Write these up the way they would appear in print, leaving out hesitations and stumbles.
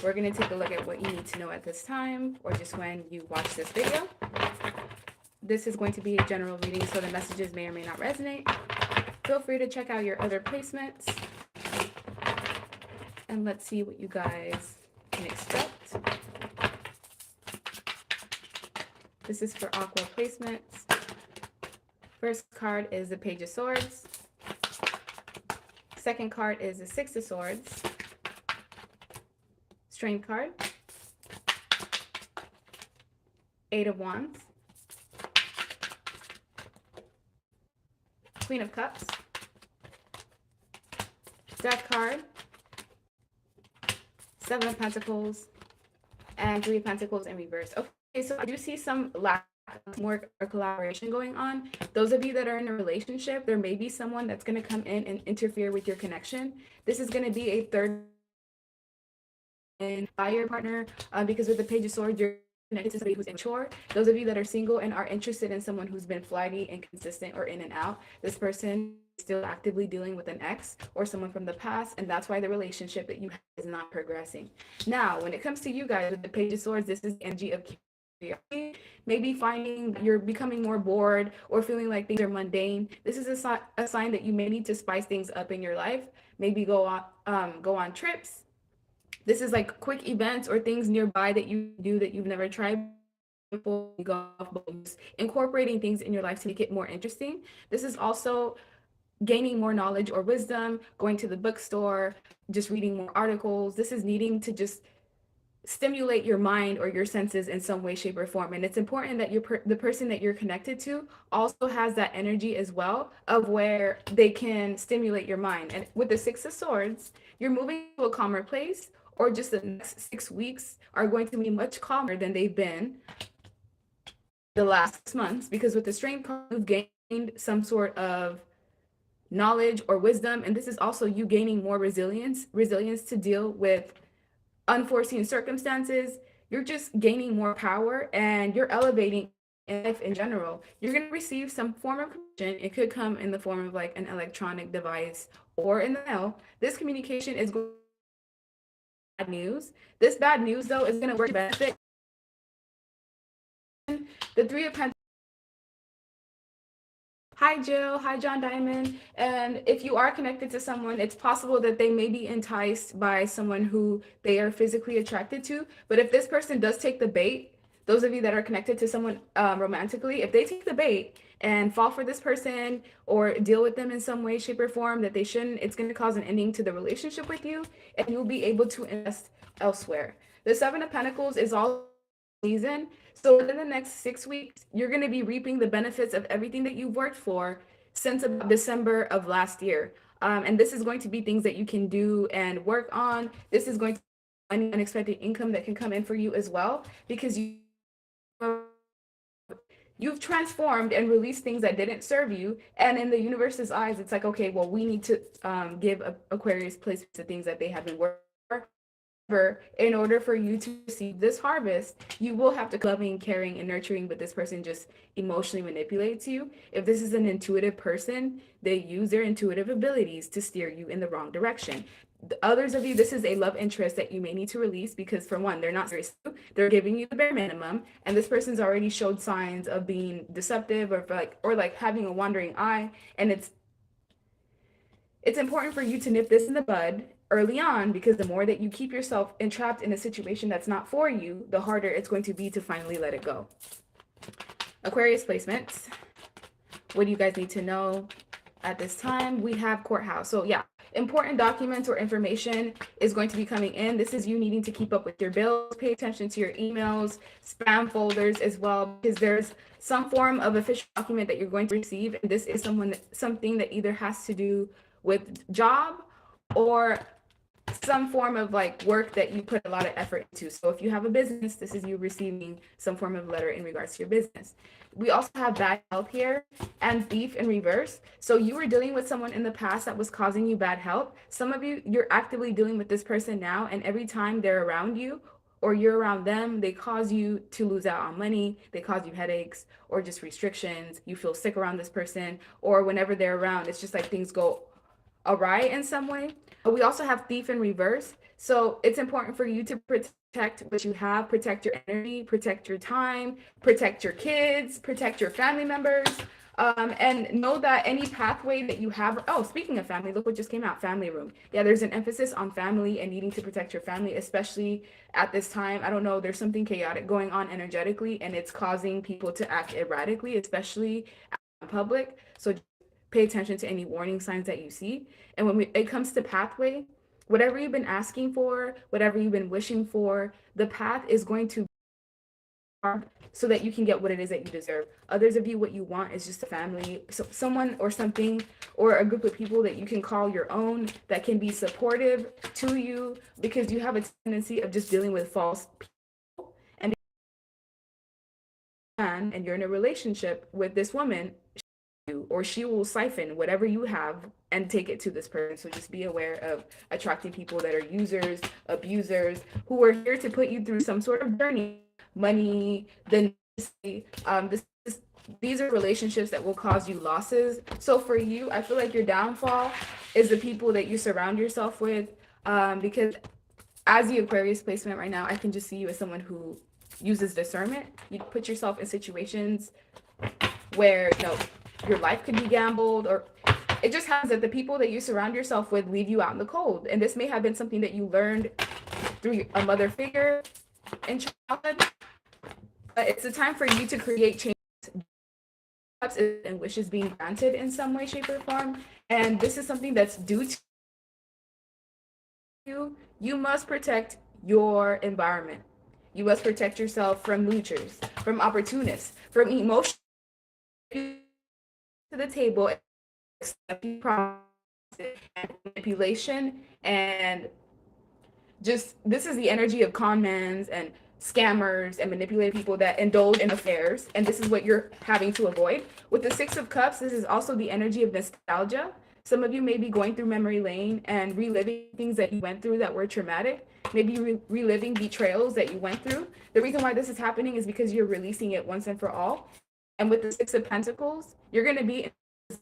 We're going to take a look at what you need to know at this time, or just when you watch this video. This is going to be a general reading, so the messages may or may not resonate. Feel free to check out your other placements. And let's see what you guys can expect. This is for Aqua placements. First card is the Page of Swords. Second card is the Six of Swords. Strength card. Eight of Wands. Queen of Cups. Death card. Seven of Pentacles. And Three of Pentacles in reverse. Okay, so I do see some lack of work or collaboration going on. Those of you that are in a relationship, there may be someone that's going to come in and interfere with your connection. This is going to be a third by your partner, because with the Page of Swords, you're connected to somebody who's immature. Those of you that are single and are interested in someone who's been flighty, inconsistent, or in and out, this person is still actively dealing with an ex or someone from the past, and that's why the relationship that you have is not progressing. Now, when it comes to you guys with the Page of Swords, this is the energy of maybe finding you're becoming more bored or feeling like things are mundane. This is a sign that you may need to spice things up in your life. Maybe go on trips. This is like quick events or things nearby that you do that you've never tried before. Incorporating things in your life to make it more interesting. This is also gaining more knowledge or wisdom, going to the bookstore, just reading more articles. This is needing to just stimulate your mind or your senses in some way, shape, or form. And it's important that the person that you're connected to also has that energy as well, of where they can stimulate your mind. And with the Six of Swords, you're moving to a calmer place, or just the next 6 weeks are going to be much calmer than they've been the last 6 months, because with the Strength card, you've gained some sort of knowledge or wisdom. And this is also you gaining more resilience to deal with unforeseen circumstances. You're just gaining more power, and you're elevating in life in general. You're going to receive some form of communication. It could come in the form of like an electronic device or in the mail. This communication is going to be bad news. This bad news, though, is going to work to benefit. The Three of Pentacles. Hi, Jill. Hi, John Diamond. And if you are connected to someone, it's possible that they may be enticed by someone who they are physically attracted to. But if this person does take the bait, those of you that are connected to someone romantically, if they take the bait and fall for this person or deal with them in some way, shape, or form that they shouldn't, it's going to cause an ending to the relationship with you, and you'll be able to invest elsewhere. The Seven of Pentacles is all season. So within the next 6 weeks, you're going to be reaping the benefits of everything that you've worked for since about December of last year. And this is going to be things that you can do and work on. This is going to be unexpected income that can come in for you as well, because you've transformed and released things that didn't serve you. And in the universe's eyes, it's like, okay, well, we need to give Aquarius place to things that they have been working for. In order for you to receive this harvest, you will have to loving, caring, and nurturing, but this person just emotionally manipulates you. If this is an intuitive person, they use their intuitive abilities to steer you in the wrong direction. The others of you, this is a love interest that you may need to release, because for one, they're not serious. They're giving you the bare minimum, and this person's already showed signs of being deceptive or like having a wandering eye. And it's important for you to nip this in the bud early on, because the more that you keep yourself entrapped in a situation that's not for you, the harder it's going to be to finally let it go. Aquarius placements. What do you guys need to know at this time? We have courthouse. So yeah, important documents or information is going to be coming in. This is you needing to keep up with your bills. Pay attention to your emails, spam folders as well, because there's some form of official document that you're going to receive. And this is something that either has to do with job or some form of like work that you put a lot of effort into. So if you have a business, this is you receiving some form of letter in regards to your business. We also have bad health here and thief in reverse. So you were dealing with someone in the past that was causing you bad health. Some of you, you're actively dealing with this person now, and every time they're around you or you're around them, they cause you to lose out on money, they cause you headaches or just restrictions. You feel sick around this person, or whenever they're around, it's just like things go awry in some way. We also have thief in reverse. So it's important for you to protect what you have, protect your energy, protect your time, protect your kids, protect your family members. And know that any pathway that you have. Oh, speaking of family, look what just came out, family room. Yeah, there's an emphasis on family and needing to protect your family, especially at this time. I don't know, there's something chaotic going on energetically, and it's causing people to act erratically, especially in public. So pay attention to any warning signs that you see. And when it comes to pathway, whatever you've been asking for, whatever you've been wishing for, the path is going to so that you can get what it is that you deserve. Others of you, what you want is just a family, so someone or something, or a group of people that you can call your own, that can be supportive to you, because you have a tendency of just dealing with false people. And you're in a relationship with this woman, or she will siphon whatever you have and take it to this person. So just be aware of attracting people that are users, abusers, who are here to put you through some sort of journey, money, then these are relationships that will cause you losses. So for you, I feel like your downfall is the people that you surround yourself with, because as the Aquarius placement right now, I can just see you as someone who uses discernment. You put yourself in situations where your life could be gambled, or it just happens that the people that you surround yourself with leave you out in the cold. And this may have been something that you learned through a mother figure in childhood. But it's a time for you to create change and wishes being granted in some way, shape, or form. And this is something that's due to you. You must protect your environment. You must protect yourself from moochers, from opportunists, from emotion to the table, manipulation, and just this is the energy of con mans and scammers and manipulated people that indulge in affairs, and this is what you're having to avoid. With the Six of Cups, this is also the energy of nostalgia. Some of you may be going through memory lane and reliving things that you went through that were traumatic, maybe reliving betrayals that you went through. The reason why this is happening is because you're releasing it once and for all. And with the Six of Pentacles, you're going to be in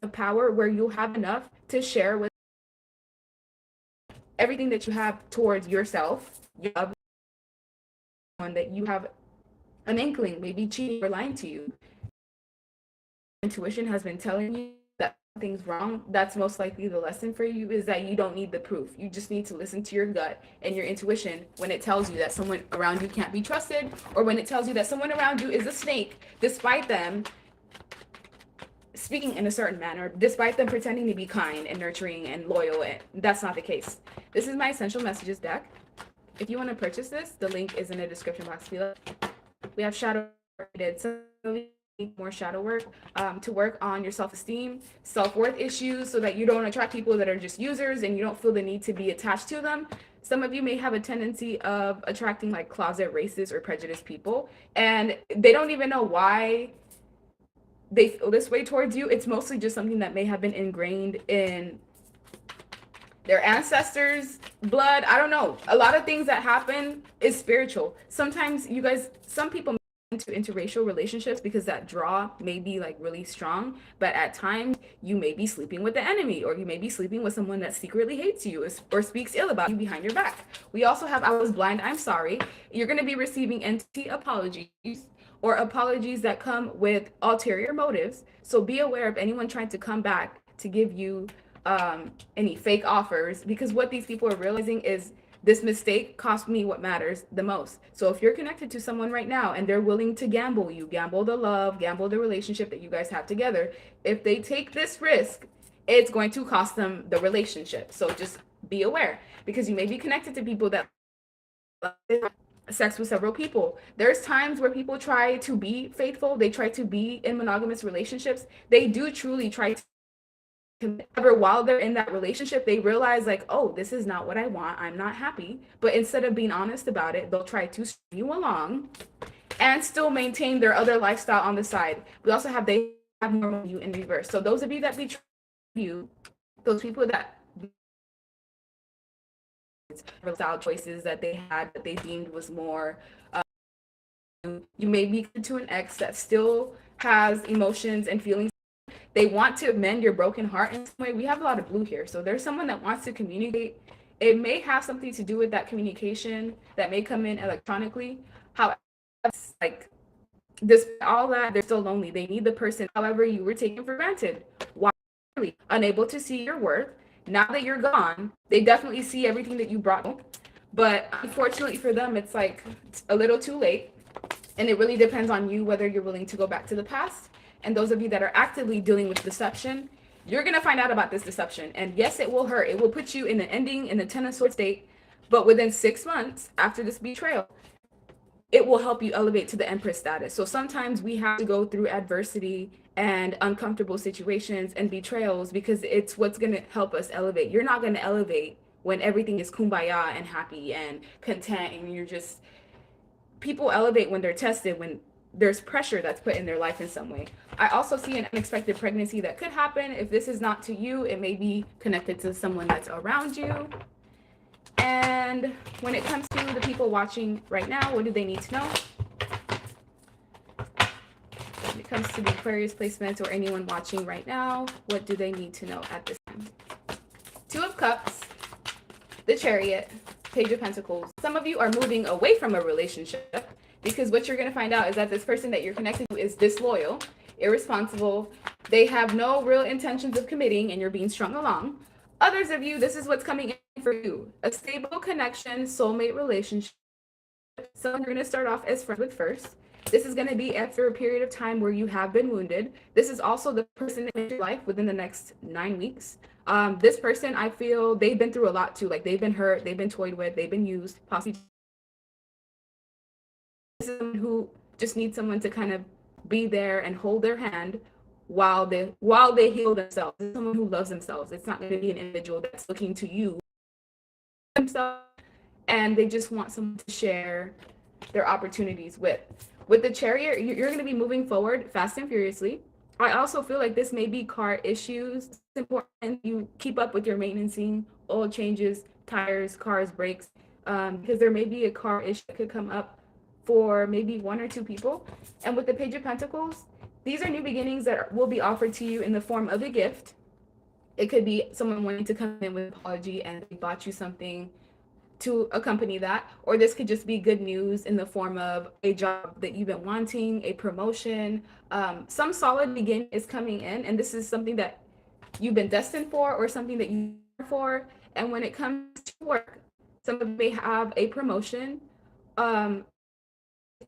a power where you'll have enough to share with everything that you have towards yourself. You have one that you have an inkling, maybe cheating or lying to you. Intuition has been telling you that something's wrong. That's most likely the lesson for you, is that you don't need the proof. You just need to listen to your gut and your intuition when it tells you that someone around you can't be trusted, or when it tells you that someone around you is a snake, despite them speaking in a certain manner, despite them pretending to be kind and nurturing and loyal. And that's not the case. This is my Essential Messages deck. If you want to purchase this, the link is in the description box below. We have shadow work. Some of you need more shadow work to work on your self-esteem, self-worth issues, so that you don't attract people that are just users and you don't feel the need to be attached to them. Some of you may have a tendency of attracting like closet racist or prejudiced people, and they don't even know why they feel this way towards you. It's mostly just something that may have been ingrained in their ancestors' blood. I don't know. A lot of things that happen is spiritual. Sometimes you guys, some people into interracial relationships because that draw may be like really strong, but at times you may be sleeping with the enemy, or you may be sleeping with someone that secretly hates you or speaks ill about you behind your back. We also have I was blind, I'm sorry. You're going to be receiving entity apologies, or apologies that come with ulterior motives. So be aware of anyone trying to come back to give you any fake offers, because what these people are realizing is this mistake cost me what matters the most. So if you're connected to someone right now and they're willing to gamble you, gamble the love, gamble the relationship that you guys have together, if they take this risk, it's going to cost them the relationship. So just be aware, because you may be connected to people that sex with several people. There's times where people try to be faithful, they try to be in monogamous relationships, they do truly try to. However, while they're in that relationship, they realize like, oh, this is not what I want, I'm not happy. But instead of being honest about it, they'll try to string you along and still maintain their other lifestyle on the side. We also have they have more you in reverse. So those of you that betray you, those people that lifestyle choices that they had that they deemed was more, you may be to an ex that still has emotions and feelings. They want to mend your broken heart in some way. We have a lot of blue here. So there's someone that wants to communicate. It may have something to do with that communication that may come in electronically. However, like, despite all that, they're still lonely. They need the person. However, you were taken for granted. Why? Unable to see your worth. Now that you're gone, they definitely see everything that you brought. But unfortunately for them, it's like it's a little too late. And it really depends on you whether you're willing to go back to the past. And those of you that are actively dealing with deception, you're going to find out about this deception. And yes, it will hurt. It will put you in the ending, in the Ten of Swords state. But within 6 months after this betrayal, it will help you elevate to the Empress status. So sometimes we have to go through adversity and uncomfortable situations and betrayals because it's what's going to help us elevate. You're not going to elevate when everything is kumbaya and happy and content and you're just, people elevate when they're tested, when there's pressure that's put in their life in some way. I also see an unexpected pregnancy that could happen. If this is not to you, it may be connected to someone that's around you. And when it comes to the people watching right now, what do they need to know? When it comes to the Aquarius placements or anyone watching right now, what do they need to know at this time? Two of Cups, the Chariot, Page of Pentacles. Some of you are moving away from a relationship because what you're going to find out is that this person that you're connected to is disloyal, irresponsible. They have no real intentions of committing and you're being strung along. Others of you, this is what's coming in for you. A stable connection, soulmate relationship. So you're going to start off as friends with first. This is going to be after a period of time where you have been wounded. This is also the person in your life within the next 9 weeks. This person, I feel they've been through a lot too. Like they've been hurt, they've been toyed with, they've been used, possibly. This is someone who just needs someone to kind of be there and hold their hand while they heal themselves. It's someone who loves themselves. It's not going to be an individual that's looking to you themselves, and they just want someone to share their opportunities with. With the Chariot, you're going to be moving forward fast and furiously. I also feel like this may be car issues. It's important you keep up with your maintenancing, oil changes, tires, cars, brakes, because there may be a car issue that could come up for maybe 1 or 2 people. And with the Page of Pentacles, these are new beginnings that will be offered to you in the form of a gift. It could be someone wanting to come in with an apology and they bought you something to accompany that, or this could just be good news in the form of a job that you've been wanting, a promotion. Some solid beginning is coming in, and this is something that you've been destined for or something that you for. And when it comes to work, some of you may have a promotion.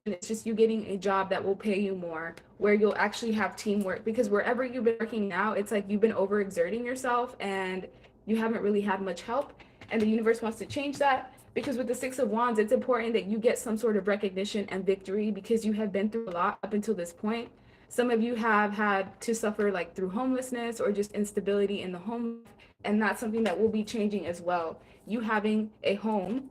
It's just you getting a job that will pay you more, where you'll actually have teamwork, because wherever you've been working now, it's like you've been overexerting yourself and you haven't really had much help, and the universe wants to change that. Because with the Six of Wands, it's important that you get some sort of recognition and victory because you have been through a lot up until this point. Some of you have had to suffer like through homelessness or just instability in the home, and that's something that will be changing as well. You having a home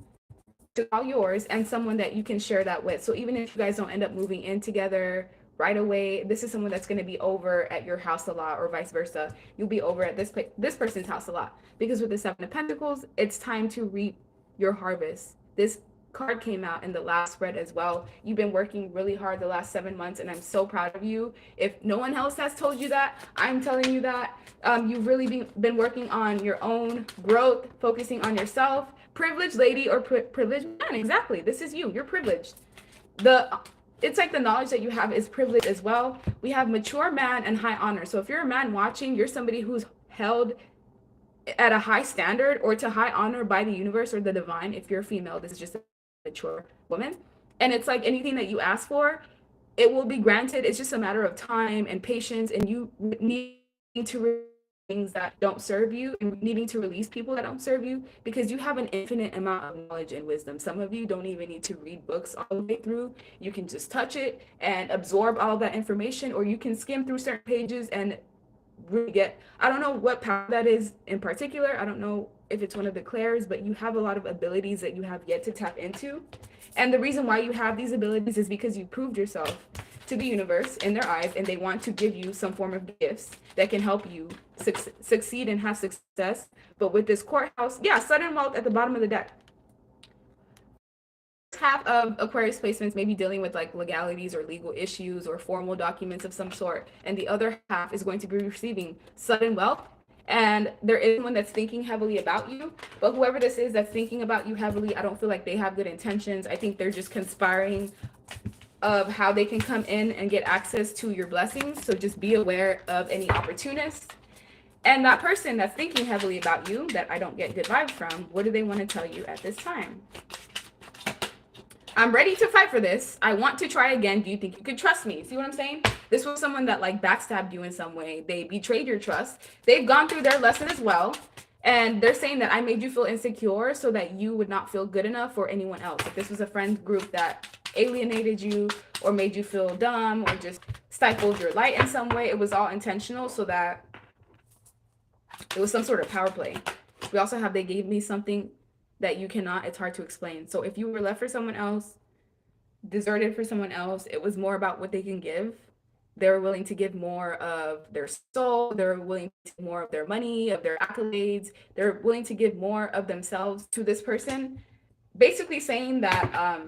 to all yours and someone that you can share that with. So even if you guys don't end up moving in together right away, this is someone that's going to be over at your house a lot, or vice versa. You'll be over at this person's house a lot, because with the Seven of Pentacles, it's time to reap your harvest. This card came out in the last spread as well. You've been working really hard the last 7 months, and I'm so proud of you. If no one else has told you that, I'm telling you that. You've really been working on your own growth, focusing on yourself. Privileged lady or privileged man, exactly. This is you. You're privileged. It's like the knowledge that you have is privilege as well. We have mature man and high honor. So if you're a man watching, you're somebody who's held at a high standard or to high honor by the universe or the divine. If you're a female, this is just a mature woman. And it's like anything that you ask for, it will be granted. It's just a matter of time and patience, and you need to things that don't serve you and needing to release people that don't serve you, because you have an infinite amount of knowledge and wisdom. Some of you don't even need to read books all the way through. You can just touch it and absorb all of that information, or you can skim through certain pages and really get, I don't know what power that is in particular. I don't know if it's one of the clairs, but you have a lot of abilities that you have yet to tap into. And the reason why you have these abilities is because you proved yourself to the universe in their eyes, and they want to give you some form of gifts that can help you succeed and have success. But with this courthouse, yeah, sudden wealth at the bottom of the deck. half of Aquarius placements may be dealing with like legalities or legal issues or formal documents of some sort, and the other half is going to be receiving sudden wealth. And there is someone that's thinking heavily about you, but whoever this is that's thinking about you heavily, I don't feel like they have good intentions. I think they're just conspiring of how they can come in and get access to your blessings. So just be aware of any opportunists. And that person that's thinking heavily about you, that I don't get good vibes from, what do they want to tell you at this time? I'm ready to fight for this. I want to try again. Do you think you could trust me? See what I'm saying? This was someone that like backstabbed you in some way. They betrayed your trust. They've gone through their lesson as well. And they're saying that I made you feel insecure so that you would not feel good enough for anyone else. If this was a friend group that alienated you or made you feel dumb or just stifled your light in some way, it was all intentional so that it was some sort of power play. We also have they gave me something that you cannot, it's hard to explain. So if you were left for someone else, deserted for someone else, it was more about what they can give. They were willing to give more of their soul. They're willing to give more of their money, of their accolades. They're willing to give more of themselves to this person, basically saying that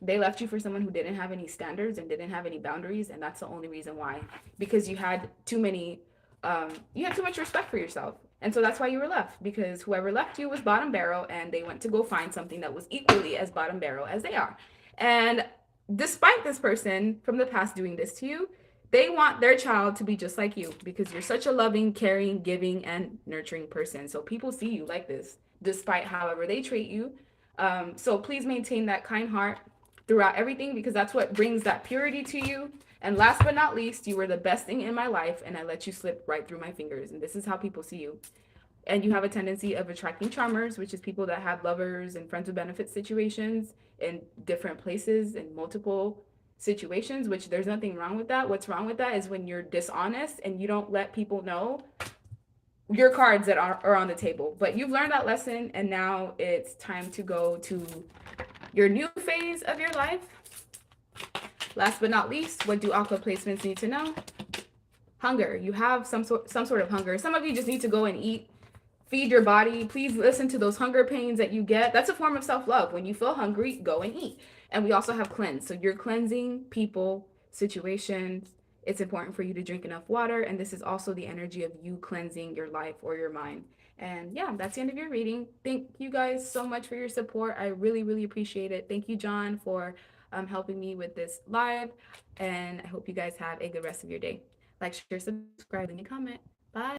they left you for someone who didn't have any standards and didn't have any boundaries, and that's the only reason why. Because you had too much respect for yourself, and so that's why you were left. Because whoever left you was bottom barrel, and they went to go find something that was equally as bottom barrel as they are. And despite this person from the past doing this to you, they want their child to be just like you because you're such a loving, caring, giving, and nurturing person. So people see you like this, despite however they treat you. So please maintain that kind heart throughout everything because that's what brings that purity to you. And last but not least, you were the best thing in my life, and I let you slip right through my fingers. And this is how people see you. And you have a tendency of attracting charmers, which is people that have lovers and friends with benefits situations in different places in multiple situations, which there's nothing wrong with that. What's wrong with that is when you're dishonest and you don't let people know your cards that are on the table. But you've learned that lesson, and now it's time to go to your new phase of your life. Last but not least, what do aqua placements need to know? Hunger. You have some sort of hunger. Some of you just need to go and eat. Feed your body. Please listen to those hunger pains that you get. That's a form of self-love. When you feel hungry, go and eat. And we also have cleanse. So you're cleansing people, situations. It's important for you to drink enough water. And this is also the energy of you cleansing your life or your mind. And yeah, that's the end of your reading. Thank you guys so much for your support. I really, really appreciate it. Thank you, John, for helping me with this live. And I hope you guys have a good rest of your day. Like, share, subscribe, and comment.